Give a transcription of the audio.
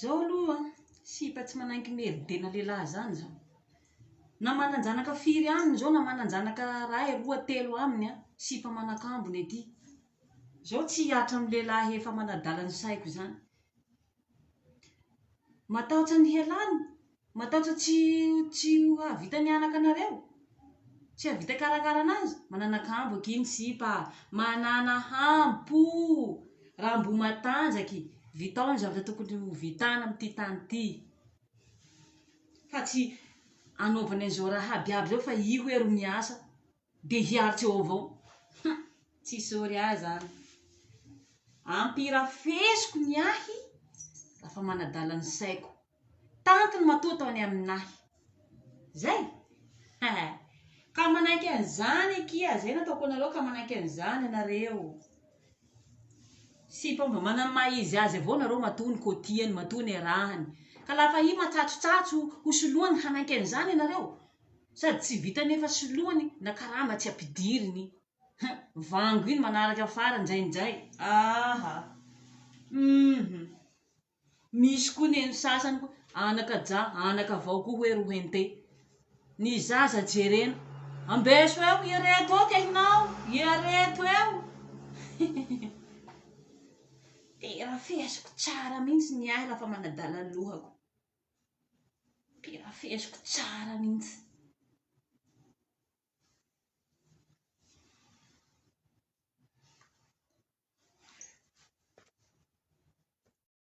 Zao aloha sipa tsy manaiky meridena lehilahy zany zao. Na mananjanaka firy aminy zao na mananjanaka ray, roa, telo aminy sipa manakambony ety. Zao tsy hiatra amy lehilahy efa manadala ny saiko zany. Matahotra ny hialany, matahotra tsy havita ny anakanareo, tsy havita karakara anazy. Mananakambo aky ny sipa, manana hampo, raha mbo matanjaky, vitao ny zavatra tokony ho vitana amy ty tany ty. Fa tsy anaovany an'izao raha abiaby zao fa i hoe ro miasa, de hiaritsy eo avao. Tsy sôry ahy zany. Ampirafesiko ny ahy lafa manadala ny saiko. Tanty ny matoa taony aminahy. Zay. Ka manaiky an'izany akia, zay nataoko anareo ka manaiky an'izany anareo. Sipa mba manana maha izy azy avao nareo matoa ny kôtiany, matoa ny arahany. Ka lafa i matsatsotsatso hosoloany hanaiky an'izany anareo. Sady tsy vita nefa soloany na karama tsy ampidiriny. Vango iny manaraky afara ndraindray. Misy koa ny sasany koa anakajà, anakavao koa hoe rohente. Ny zaza jerena, ambeso eo, ireto eo kehinao, ireto eo. Pirafesiko tsara mihitsy ny ahy lafa manadala lohako. Pirafesiko tsara mihitsy.